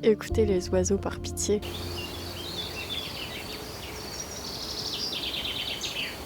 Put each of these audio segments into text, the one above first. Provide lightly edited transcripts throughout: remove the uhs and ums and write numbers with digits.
Écoutez les oiseaux par pitié.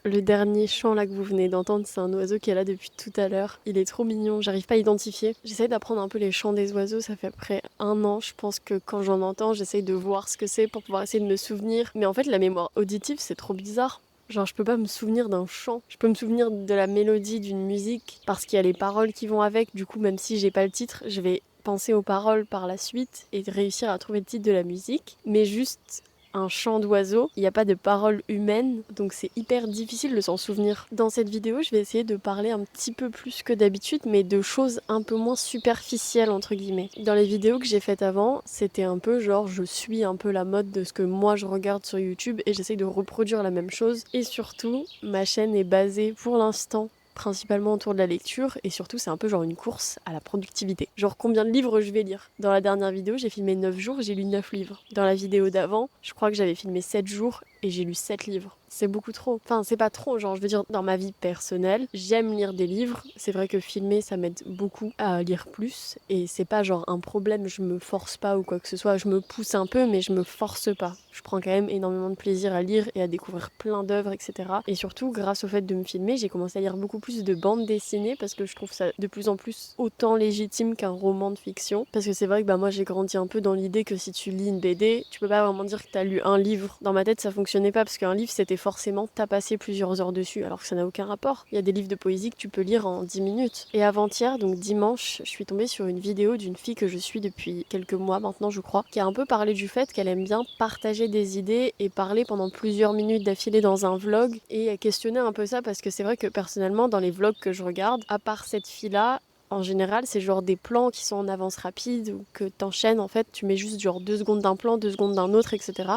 Le dernier chant là que vous venez d'entendre, c'est un oiseau qui est là depuis tout à l'heure. Il est trop mignon, j'arrive pas à identifier. J'essaye d'apprendre un peu les chants des oiseaux, ça fait après 1 an. Je pense que quand j'en entends, j'essaye de voir ce que c'est pour pouvoir essayer de me souvenir. Mais en fait, la mémoire auditive, c'est trop bizarre. Genre, je peux pas me souvenir d'un chant. Je peux me souvenir de la mélodie d'une musique parce qu'il y a les paroles qui vont avec. Du coup, même si j'ai pas le titre, je vais penser aux paroles par la suite et réussir à trouver le titre de la musique. Mais juste un chant d'oiseau, il n'y a pas de paroles humaines, donc c'est hyper difficile de s'en souvenir. Dans cette vidéo, je vais essayer de parler un petit peu plus que d'habitude, mais de choses un peu moins superficielles, entre guillemets. Dans les vidéos que j'ai faites avant, c'était un peu genre, je suis un peu la mode de ce que moi je regarde sur YouTube et j'essaye de reproduire la même chose. Et surtout, ma chaîne est basée pour l'instant principalement autour de la lecture, et surtout c'est un peu genre une course à la productivité. Genre combien de livres je vais lire. Dans la dernière vidéo, j'ai filmé 9 jours, j'ai lu 9 livres. Dans la vidéo d'avant, je crois que j'avais filmé 7 jours et j'ai lu 7 livres. C'est beaucoup trop. Enfin, c'est pas trop, genre je veux dire, dans ma vie personnelle, j'aime lire des livres. C'est vrai que filmer, ça m'aide beaucoup à lire plus, et c'est pas genre un problème, je me force pas ou quoi que ce soit, je me pousse un peu, mais je me force pas. Je prends quand même énormément de plaisir à lire et à découvrir plein d'œuvres, etc. Et surtout, grâce au fait de me filmer, j'ai commencé à lire beaucoup plus de bandes dessinées parce que je trouve ça de plus en plus autant légitime qu'un roman de fiction. Parce que c'est vrai que moi j'ai grandi un peu dans l'idée que si tu lis une BD, tu peux pas vraiment dire que t'as lu un livre. Dans ma tête, ça fonctionnait pas parce qu'un livre c'était forcément t'as passé plusieurs heures dessus, alors que ça n'a aucun rapport. Il y a des livres de poésie que tu peux lire en 10 minutes. Et avant-hier, donc dimanche, je suis tombée sur une vidéo d'une fille que je suis depuis quelques mois maintenant, je crois, qui a un peu parlé du fait qu'elle aime bien partager des idées et parler pendant plusieurs minutes d'affilée dans un vlog, et questionner un peu ça parce que c'est vrai que personnellement dans les vlogs que je regarde, à part cette fille-là, en général, c'est genre des plans qui sont en avance rapide ou que t'enchaînes, en fait, tu mets juste genre 2 secondes d'un plan, 2 secondes d'un autre, etc.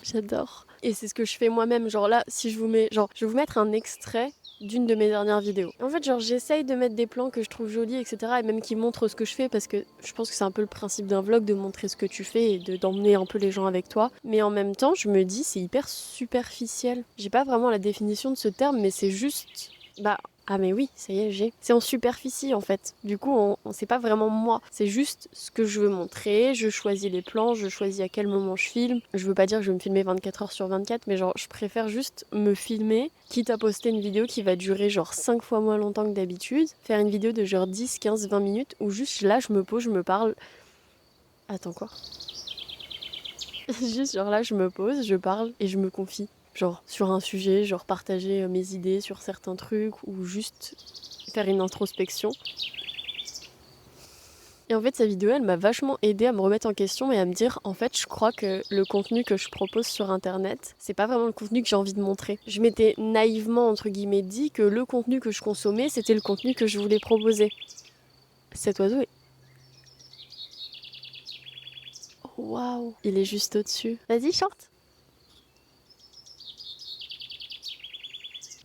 J'adore. Et c'est ce que je fais moi-même. Genre là, si je vous mets... Genre, je vais vous mettre un extrait d'une de mes dernières vidéos. En fait, genre, j'essaye de mettre des plans que je trouve jolis, etc. Et même qui montrent ce que je fais, parce que je pense que c'est un peu le principe d'un vlog, de montrer ce que tu fais et d'emmener un peu les gens avec toi. Mais en même temps, je me dis, c'est hyper superficiel. J'ai pas vraiment la définition de ce terme, mais c'est juste... Ah mais oui, ça y est, j'ai. C'est en superficie en fait. Du coup, on sait pas vraiment moi. C'est juste ce que je veux montrer, je choisis les plans, je choisis à quel moment je filme. Je veux pas dire que je vais me filmer 24 heures sur 24, mais genre je préfère juste me filmer, quitte à poster une vidéo qui va durer genre 5 fois moins longtemps que d'habitude. Faire une vidéo de genre 10, 15, 20 minutes où juste là je me pose, je me parle. Attends quoi? Juste genre là je me pose, je parle et je me confie. Genre sur un sujet, genre partager mes idées sur certains trucs ou juste faire une introspection. Et en fait, cette vidéo, elle m'a vachement aidée à me remettre en question et à me dire, en fait, je crois que le contenu que je propose sur Internet, c'est pas vraiment le contenu que j'ai envie de montrer. Je m'étais naïvement, entre guillemets, dit que le contenu que je consommais, c'était le contenu que je voulais proposer. Cet oiseau est... Waouh, il est juste au-dessus. Vas-y, chante.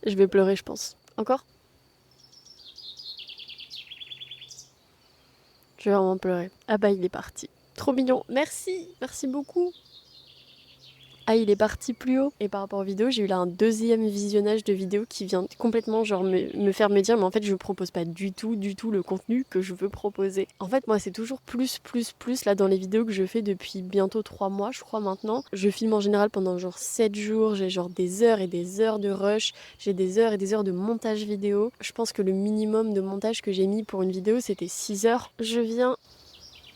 Je vais pleurer, je pense. Encore? Je vais vraiment pleurer. Ah bah, il est parti. Trop mignon. Merci, merci beaucoup. Ah, il est parti plus haut. Et par rapport aux vidéos, j'ai eu là un deuxième visionnage de vidéo qui vient complètement genre me faire me dire, mais en fait, je propose pas du tout le contenu que je veux proposer. En fait, moi, c'est toujours plus. Là, dans les vidéos que je fais depuis bientôt 3 mois, je crois maintenant. Je filme en général pendant genre 7 jours. J'ai genre des heures et des heures de rush. J'ai des heures et des heures de montage vidéo. Je pense que le minimum de montage que j'ai mis pour une vidéo, c'était 6 heures. Je viens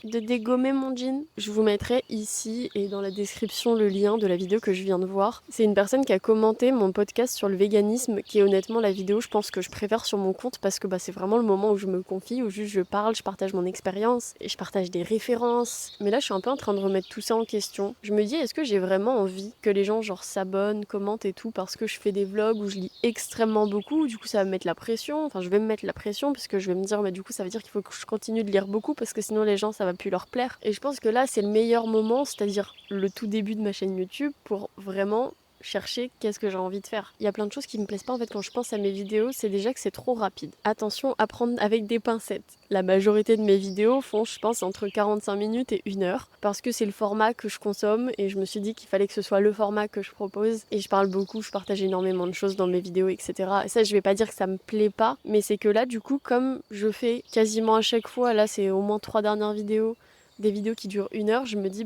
de dégommer mon jean. Je vous mettrai ici et dans la description le lien de la vidéo que je viens de voir. C'est une personne qui a commenté mon podcast sur le véganisme, qui est honnêtement la vidéo je pense que je préfère sur mon compte parce que c'est vraiment le moment où je me confie, où juste je parle, je partage mon expérience et je partage des références. Mais là je suis un peu en train de remettre tout ça en question. Je me dis est-ce que j'ai vraiment envie que les gens genre s'abonnent, commentent et tout parce que je fais des vlogs où je lis extrêmement beaucoup, du coup ça va me mettre la pression, enfin je vais me mettre la pression parce que je vais me dire du coup ça veut dire qu'il faut que je continue de lire beaucoup parce que sinon les gens ça va plus leur plaire. Et je pense que là c'est le meilleur moment, c'est-à-dire le tout début de ma chaîne YouTube pour vraiment chercher qu'est-ce que j'ai envie de faire. Il y a plein de choses qui me plaisent pas en fait quand je pense à mes vidéos, c'est déjà que c'est trop rapide. Attention à prendre avec des pincettes. La majorité de mes vidéos font je pense entre 45 minutes et 1 heure parce que c'est le format que je consomme et je me suis dit qu'il fallait que ce soit le format que je propose et je parle beaucoup, je partage énormément de choses dans mes vidéos etc. Et ça je vais pas dire que ça me plaît pas, mais c'est que là du coup comme je fais quasiment à chaque fois, là c'est au moins 3 dernières vidéos, des vidéos qui durent 1 heure, je me dis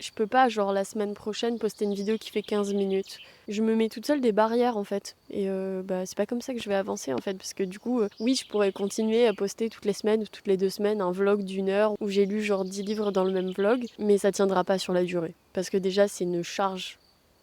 je peux pas, genre la semaine prochaine, poster une vidéo qui fait 15 minutes. Je me mets toute seule des barrières en fait. Et c'est pas comme ça que je vais avancer en fait. Parce que du coup, oui, je pourrais continuer à poster toutes les semaines ou toutes les 2 semaines un vlog d'1 heure où j'ai lu genre 10 livres dans le même vlog. Mais ça tiendra pas sur la durée. Parce que déjà, c'est une charge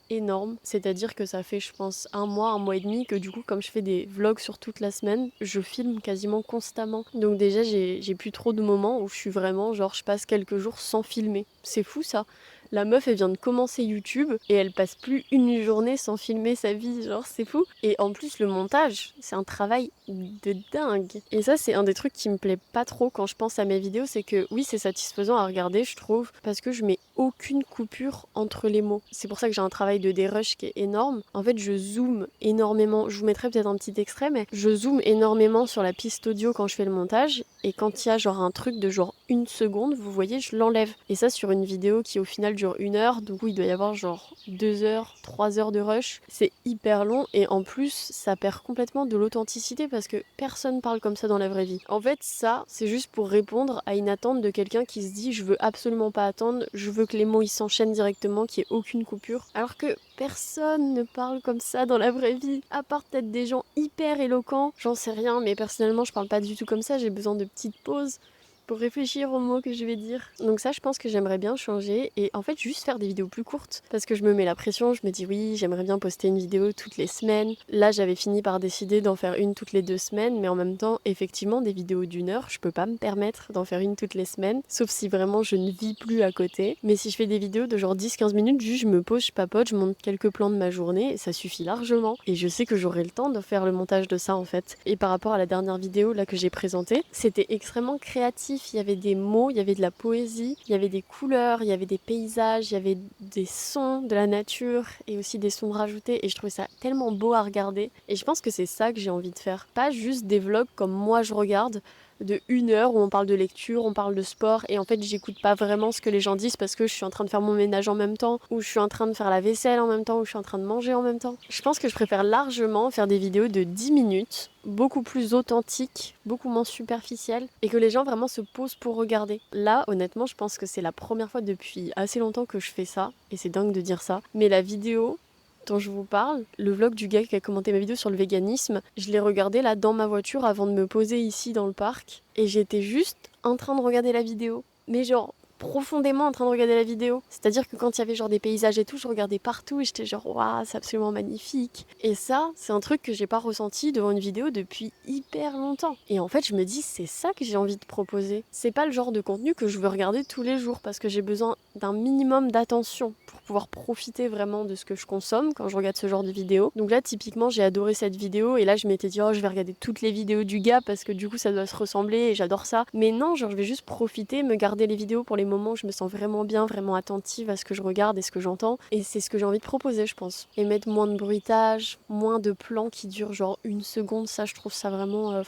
énorme, c'est-à-dire que ça fait je pense un mois et demi que du coup comme je fais des vlogs sur toute la semaine, je filme quasiment constamment. Donc déjà j'ai plus trop de moments où je suis vraiment genre je passe quelques jours sans filmer. C'est fou ça. La meuf elle vient de commencer YouTube et elle passe plus une journée sans filmer sa vie, genre c'est fou. Et en plus le montage, c'est un travail de dingue. Et ça c'est un des trucs qui me plaît pas trop quand je pense à mes vidéos, c'est que oui c'est satisfaisant à regarder je trouve, parce que je mets aucune coupure entre les mots. C'est pour ça que j'ai un travail de dérush qui est énorme. En fait, je zoome énormément. Je vous mettrai peut-être un petit extrait, mais je zoome énormément sur la piste audio quand je fais le montage. Et quand il y a genre un truc de genre 1 seconde, vous voyez, je l'enlève. Et ça sur une vidéo qui au final dure 1 heure. Donc il doit y avoir genre 2 heures, 3 heures de rush. C'est hyper long et en plus, ça perd complètement de l'authenticité parce que personne parle comme ça dans la vraie vie. En fait, ça, c'est juste pour répondre à une attente de quelqu'un qui se dit je veux absolument pas attendre, je veux que les mots ils s'enchaînent directement, qu'il n'y ait aucune coupure. Alors que personne ne parle comme ça dans la vraie vie, à part peut-être des gens hyper éloquents, j'en sais rien, mais personnellement je parle pas du tout comme ça, j'ai besoin de petites pauses pour réfléchir aux mots que je vais dire. Donc ça, je pense que j'aimerais bien changer et en fait juste faire des vidéos plus courtes parce que je me mets la pression, je me dis oui, j'aimerais bien poster une vidéo toutes les semaines. Là, j'avais fini par décider d'en faire une toutes les 2 semaines, mais en même temps, effectivement, des vidéos d'1 heure, je peux pas me permettre d'en faire une toutes les semaines, sauf si vraiment je ne vis plus à côté. Mais si je fais des vidéos de genre 10-15 minutes, juste je me pose, je papote, je monte quelques plans de ma journée et ça suffit largement. Et je sais que j'aurai le temps de faire le montage de ça en fait. Et par rapport à la dernière vidéo là que j'ai présentée, c'était extrêmement créatif. Il y avait des mots, il y avait de la poésie, il y avait des couleurs, il y avait des paysages, il y avait des sons de la nature et aussi des sons rajoutés et je trouvais ça tellement beau à regarder et je pense que c'est ça que j'ai envie de faire. Pas juste des vlogs comme moi je regarde de 1 heure où on parle de lecture, on parle de sport et en fait j'écoute pas vraiment ce que les gens disent parce que je suis en train de faire mon ménage en même temps ou je suis en train de faire la vaisselle en même temps ou je suis en train de manger en même temps. Je pense que je préfère largement faire des vidéos de 10 minutes, beaucoup plus authentiques, beaucoup moins superficielles et que les gens vraiment se posent pour regarder. Là honnêtement je pense que c'est la première fois depuis assez longtemps que je fais ça et c'est dingue de dire ça, mais la vidéo dont je vous parle, le vlog du gars qui a commenté ma vidéo sur le véganisme, je l'ai regardé là dans ma voiture avant de me poser ici dans le parc et j'étais juste en train de regarder la vidéo. Mais genre profondément en train de regarder la vidéo. C'est-à-dire que quand il y avait genre des paysages et tout, je regardais partout et j'étais genre waouh, c'est absolument magnifique. Et ça, c'est un truc que j'ai pas ressenti devant une vidéo depuis hyper longtemps. Et en fait, je me dis c'est ça que j'ai envie de proposer. C'est pas le genre de contenu que je veux regarder tous les jours parce que j'ai besoin d'un minimum d'attention pour pouvoir profiter vraiment de ce que je consomme quand je regarde ce genre de vidéo. Donc là, typiquement, j'ai adoré cette vidéo et là, je m'étais dit oh, je vais regarder toutes les vidéos du gars parce que du coup, ça doit se ressembler et j'adore ça. Mais non, genre je vais juste profiter, me garder les vidéos pour les moments où je me sens vraiment bien, vraiment attentive à ce que je regarde et ce que j'entends. Et c'est ce que j'ai envie de proposer, je pense. Et mettre moins de bruitage, moins de plans qui durent genre 1 seconde, ça, je trouve ça vraiment...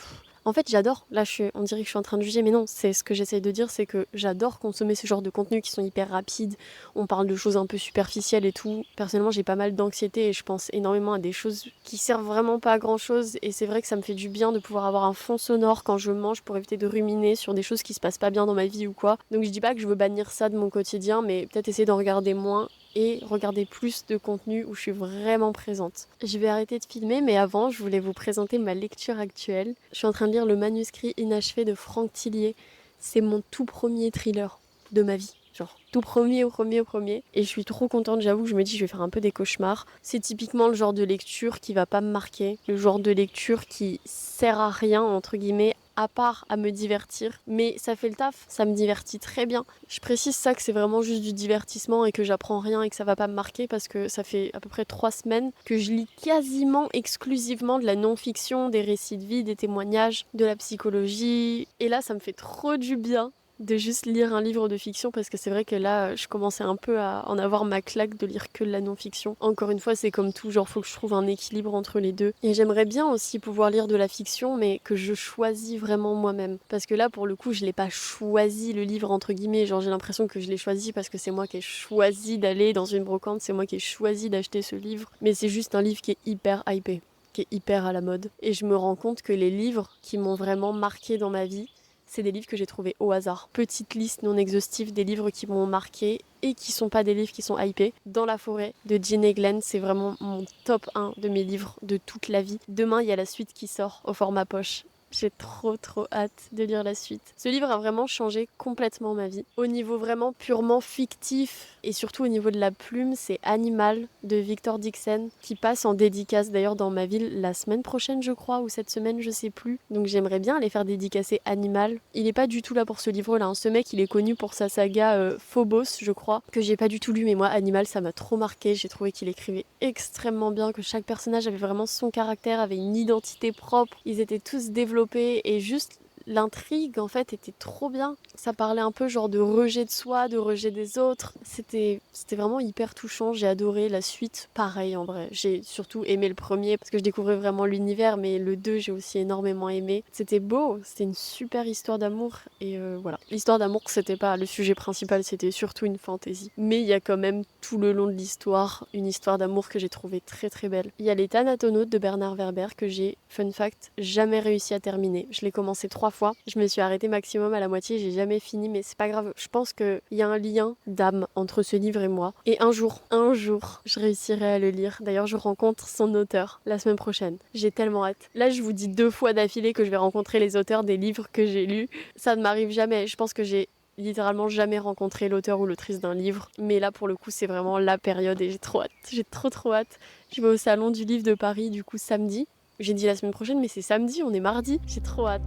En fait, j'adore. Là, on dirait que je suis en train de juger, mais non, c'est ce que j'essaye de dire, c'est que j'adore consommer ce genre de contenus qui sont hyper rapides. On parle de choses un peu superficielles et tout. Personnellement, j'ai pas mal d'anxiété et je pense énormément à des choses qui servent vraiment pas à grand chose. Et c'est vrai que ça me fait du bien de pouvoir avoir un fond sonore quand je mange pour éviter de ruminer sur des choses qui se passent pas bien dans ma vie ou quoi. Donc je dis pas que je veux bannir ça de mon quotidien, mais peut-être essayer d'en regarder moins et regarder plus de contenu où je suis vraiment présente. Je vais arrêter de filmer, mais avant, je voulais vous présenter ma lecture actuelle. Je suis en train de lire le manuscrit inachevé de Franck Tillier. C'est mon tout premier thriller de ma vie. Genre, tout premier, au premier. Et je suis trop contente, j'avoue que je me dis je vais faire un peu des cauchemars. C'est typiquement le genre de lecture qui va pas me marquer. Le genre de lecture qui sert à rien, entre guillemets, à part à me divertir. Mais ça fait le taf, ça me divertit très bien. Je précise ça que c'est vraiment juste du divertissement et que j'apprends rien et que ça va pas me marquer parce que ça fait à peu près 3 semaines que je lis quasiment exclusivement de la non-fiction, des récits de vie, des témoignages, de la psychologie. Et là, ça me fait trop du bien de juste lire un livre de fiction parce que c'est vrai que là je commençais un peu à en avoir ma claque de lire que de la non-fiction. Encore une fois, c'est comme tout, genre faut que je trouve un équilibre entre les deux. Et j'aimerais bien aussi pouvoir lire de la fiction mais que je choisis vraiment moi-même. Parce que là pour le coup je l'ai pas choisi le livre entre guillemets, genre j'ai l'impression que je l'ai choisi parce que c'est moi qui ai choisi d'aller dans une brocante, c'est moi qui ai choisi d'acheter ce livre. Mais c'est juste un livre qui est hyper hypé, qui est hyper à la mode. Et je me rends compte que les livres qui m'ont vraiment marqué dans ma vie, c'est des livres que j'ai trouvés au hasard. Petite liste non exhaustive des livres qui m'ont marqué et qui sont pas des livres qui sont hypés. Dans la forêt de Ginny Glenn, c'est vraiment mon top 1 de mes livres de toute la vie. Demain, il y a la suite qui sort au format poche. J'ai trop hâte de lire la suite. Ce livre a vraiment changé complètement ma vie. Au niveau vraiment purement fictif et surtout au niveau de la plume, c'est Animal de Victor Dixon qui passe en dédicace d'ailleurs dans ma ville la semaine prochaine je crois ou cette semaine je sais plus. Donc j'aimerais bien aller faire dédicacer Animal. Il est pas du tout là pour ce livre là. Hein. Ce mec il est connu pour sa saga Phobos je crois que j'ai pas du tout lu mais moi Animal ça m'a trop marqué. J'ai trouvé qu'il écrivait extrêmement bien, que chaque personnage avait vraiment son caractère, avait une identité propre. Ils étaient tous développés et juste l'intrigue en fait était trop bien. Ça parlait un peu genre de rejet de soi, de rejet des autres. C'était vraiment hyper touchant. J'ai adoré la suite. Pareil en vrai. J'ai surtout aimé le premier parce que je découvrais vraiment l'univers, mais le 2 j'ai aussi énormément aimé. C'était beau, c'était une super histoire d'amour et voilà. L'histoire d'amour c'était pas le sujet principal, c'était surtout une fantaisie. Mais il y a quand même tout le long de l'histoire une histoire d'amour que j'ai trouvée très belle. Il y a Les Thanatonautes de Bernard Werber que j'ai, fun fact, jamais réussi à terminer. Je l'ai commencé 3 fois. Je me suis arrêtée maximum à la moitié, j'ai jamais fini, mais c'est pas grave. Je pense qu'il y a un lien d'âme entre ce livre et moi. Et un jour, je réussirai à le lire. D'ailleurs, je rencontre son auteur la semaine prochaine. J'ai tellement hâte. Là, je vous dis 2 fois d'affilée que je vais rencontrer les auteurs des livres que j'ai lus. Ça ne m'arrive jamais. Je pense que j'ai littéralement jamais rencontré l'auteur ou l'autrice d'un livre. Mais là, pour le coup, c'est vraiment la période et j'ai trop hâte. J'ai trop hâte. Je vais au Salon du Livre de Paris, du coup, samedi. J'ai dit la semaine prochaine, mais c'est samedi, on est mardi. J'ai trop hâte.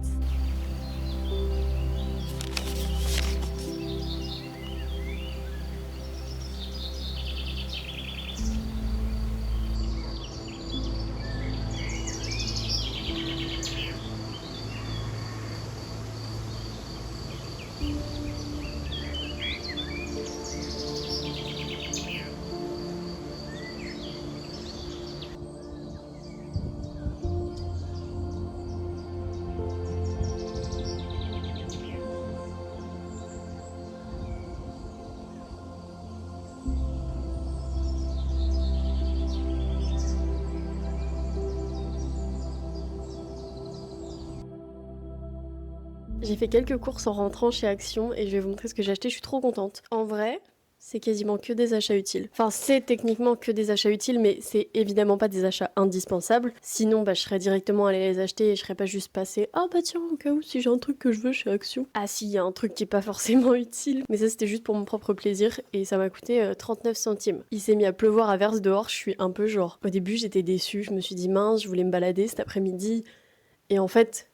J'ai fait quelques courses en rentrant chez Action et je vais vous montrer ce que j'ai acheté, je suis trop contente. En vrai, c'est quasiment que des achats utiles. Enfin, c'est techniquement que des achats utiles, mais c'est évidemment pas des achats indispensables. Sinon, je serais directement allée les acheter et je serais pas juste passée « Ah bah tiens, au cas où, si j'ai un truc que je veux chez Action. » Ah si, il y a un truc qui est pas forcément utile, mais ça c'était juste pour mon propre plaisir et ça m'a coûté 39 centimes. Il s'est mis à pleuvoir à verse dehors, je suis un peu genre... Au début, j'étais déçue, je me suis dit « Mince, je voulais me balader cet après-midi. » Et en fait...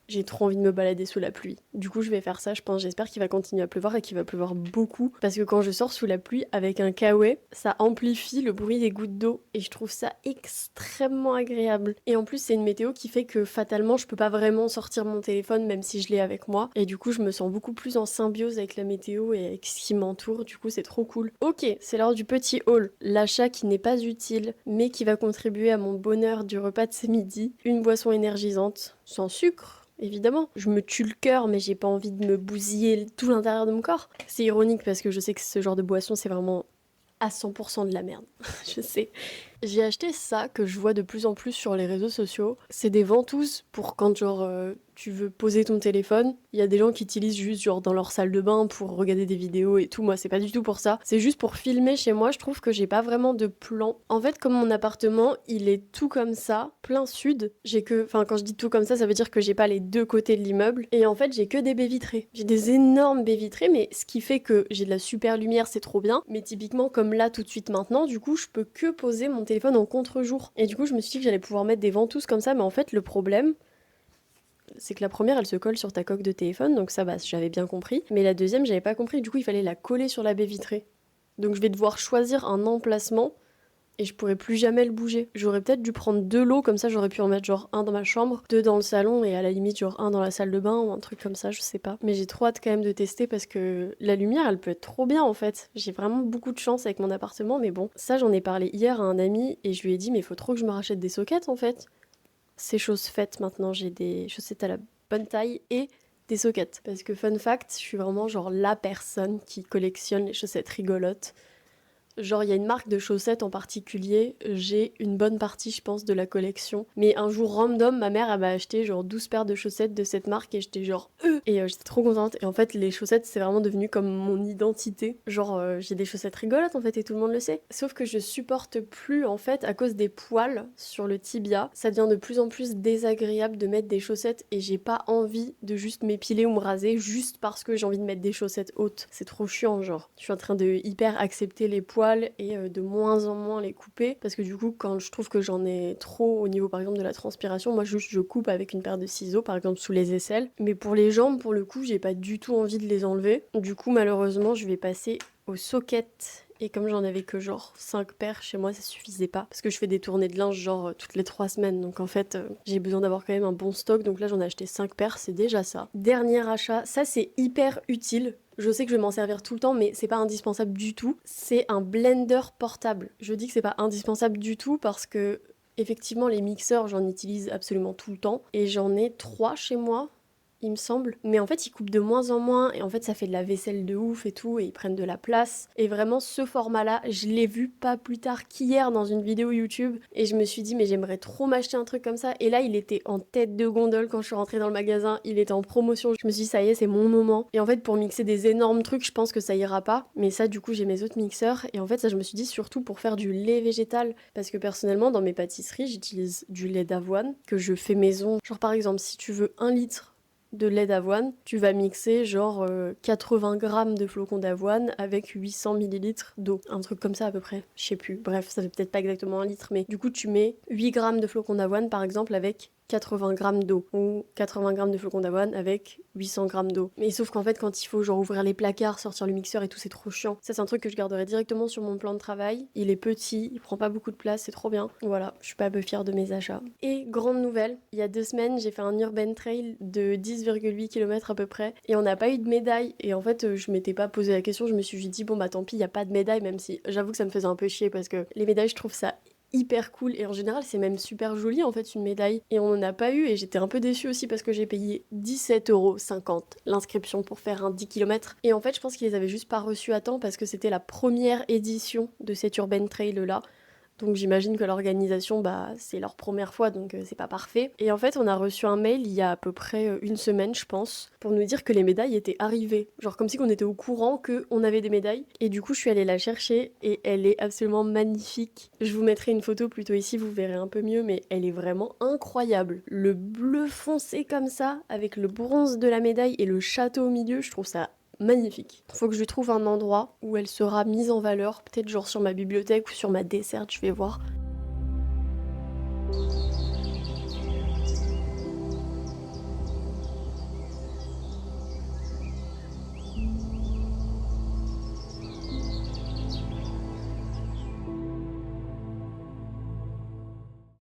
J'ai trop envie de me balader sous la pluie. Du coup, je vais faire ça, je pense. J'espère qu'il va continuer à pleuvoir et qu'il va pleuvoir beaucoup. Parce que quand je sors sous la pluie avec un kawaii, ça amplifie le bruit des gouttes d'eau. Et je trouve ça extrêmement agréable. Et en plus, c'est une météo qui fait que fatalement, je peux pas vraiment sortir mon téléphone, même si je l'ai avec moi. Et du coup, je me sens beaucoup plus en symbiose avec la météo et avec ce qui m'entoure. Du coup, c'est trop cool. Ok, c'est l'heure du petit haul. L'achat qui n'est pas utile, mais qui va contribuer à mon bonheur du repas de ce midi. Une boisson énergisante, sans sucre. Évidemment, je me tue le cœur, mais j'ai pas envie de me bousiller tout l'intérieur de mon corps. C'est ironique parce que je sais que ce genre de boisson, c'est vraiment à 100% de la merde. Je sais. J'ai acheté ça que je vois de plus en plus sur les réseaux sociaux. C'est des ventouses pour quand genre tu veux poser ton téléphone. Il y a des gens qui utilisent juste genre dans leur salle de bain pour regarder des vidéos et tout. Moi, c'est pas du tout pour ça. C'est juste pour filmer chez moi. Je trouve que j'ai pas vraiment de plan. En fait, comme mon appartement, il est tout comme ça, plein sud. Enfin, quand je dis tout comme ça veut dire que j'ai pas les deux côtés de l'immeuble. Et en fait, j'ai que des baies vitrées. J'ai des énormes baies vitrées, mais ce qui fait que j'ai de la super lumière, c'est trop bien. Mais typiquement, comme là, tout de suite maintenant, du coup, je peux que poser mon téléphone en contre-jour. Et du coup, je me suis dit que j'allais pouvoir mettre des ventouses comme ça, mais en fait, le problème, c'est que la première, elle se colle sur ta coque de téléphone, donc ça, bah, j'avais bien compris. Mais la deuxième, j'avais pas compris, du coup, il fallait la coller sur la baie vitrée. Donc je vais devoir choisir un emplacement et je pourrais plus jamais le bouger. J'aurais peut-être dû prendre 2 lots, comme ça j'aurais pu en mettre genre un dans ma chambre, 2 dans le salon et à la limite genre un dans la salle de bain ou un truc comme ça, je sais pas. Mais j'ai trop hâte quand même de tester parce que la lumière elle peut être trop bien en fait. J'ai vraiment beaucoup de chance avec mon appartement, mais bon, ça j'en ai parlé hier à un ami et je lui ai dit mais faut trop que je me rachète des sockets en fait. C'est chose faite maintenant, j'ai des chaussettes à la bonne taille et des sockets. Parce que fun fact, je suis vraiment genre la personne qui collectionne les chaussettes rigolotes. Genre, il y a une marque de chaussettes en particulier, j'ai une bonne partie, je pense, de la collection. Mais un jour random, ma mère, elle m'a acheté genre 12 paires de chaussettes de cette marque et j'étais genre Et j'étais trop contente. Et en fait, les chaussettes, c'est vraiment devenu comme mon identité. Genre, j'ai des chaussettes rigolotes en fait et tout le monde le sait. Sauf que je supporte plus en fait à cause des poils sur le tibia. Ça devient de plus en plus désagréable de mettre des chaussettes et j'ai pas envie de juste m'épiler ou me raser juste parce que j'ai envie de mettre des chaussettes hautes. C'est trop chiant, genre. Je suis en train de hyper accepter les poils et de moins en moins les couper parce que du coup quand je trouve que j'en ai trop au niveau par exemple de la transpiration, moi juste je coupe avec une paire de ciseaux par exemple sous les aisselles, mais pour les jambes pour le coup j'ai pas du tout envie de les enlever, du coup malheureusement je vais passer aux sockets. Et comme j'en avais que genre 5 paires chez moi, ça suffisait pas. Parce que je fais des tournées de linge genre toutes les 3 semaines. Donc en fait, j'ai besoin d'avoir quand même un bon stock. Donc là, j'en ai acheté 5 paires, c'est déjà ça. Dernier achat, ça c'est hyper utile. Je sais que je vais m'en servir tout le temps, mais c'est pas indispensable du tout. C'est un blender portable. Je dis que c'est pas indispensable du tout parce que, effectivement, les mixeurs, j'en utilise absolument tout le temps. Et j'en ai 3 chez moi, il me semble. Mais en fait, ils coupent de moins en moins et en fait, ça fait de la vaisselle de ouf et tout et ils prennent de la place. Et vraiment, ce format-là, je l'ai vu pas plus tard qu'hier dans une vidéo YouTube et je me suis dit, mais j'aimerais trop m'acheter un truc comme ça. Et là, il était en tête de gondole quand je suis rentrée dans le magasin. Il était en promotion. Je me suis dit, ça y est, c'est mon moment. Et en fait, pour mixer des énormes trucs, je pense que ça ira pas. Mais ça, du coup, j'ai mes autres mixeurs. Et en fait, ça, je me suis dit, surtout pour faire du lait végétal. Parce que personnellement, dans mes pâtisseries, j'utilise du lait d'avoine que je fais maison. Genre, par exemple, si tu veux 1 litre de lait d'avoine, tu vas mixer genre 80 grammes de flocons d'avoine avec 800 millilitres d'eau. Un truc comme ça à peu près, je sais plus. Bref, ça fait peut-être pas exactement 1 litre, mais du coup tu mets 8 grammes de flocons d'avoine par exemple avec 80 grammes d'eau ou 80 grammes de flocons d'avoine avec 800 grammes d'eau. Mais sauf qu'en fait, quand il faut genre ouvrir les placards, sortir le mixeur et tout, c'est trop chiant. Ça, c'est un truc que je garderai directement sur mon plan de travail. Il est petit, il prend pas beaucoup de place, c'est trop bien. Voilà, je suis pas un peu fière de mes achats. Et grande nouvelle, il y a 2 semaines, j'ai fait un urban trail de 10,8 km à peu près et on n'a pas eu de médaille. Et en fait, je m'étais pas posé la question, je me suis dit, bon bah tant pis, il y a pas de médaille, même si j'avoue que ça me faisait un peu chier parce que les médailles, je trouve ça hyper cool et en général c'est même super joli en fait une médaille et on n'en a pas eu et j'étais un peu déçue aussi parce que j'ai payé 17,50 € l'inscription pour faire un 10 km et en fait je pense qu'ils les avaient juste pas reçus à temps parce que c'était la première édition de cet urban trail là. Donc j'imagine que l'organisation, bah, c'est leur première fois, donc c'est pas parfait. Et en fait, on a reçu un mail il y a à peu près 1 semaine, je pense, pour nous dire que les médailles étaient arrivées. Genre comme si on était au courant qu'on avait des médailles. Et du coup, je suis allée la chercher et elle est absolument magnifique. Je vous mettrai une photo plutôt ici, vous verrez un peu mieux, mais elle est vraiment incroyable. Le bleu foncé comme ça, avec le bronze de la médaille et le château au milieu, je trouve ça magnifique. Faut que je lui trouve un endroit où elle sera mise en valeur, peut-être genre sur ma bibliothèque ou sur ma desserte, je vais voir.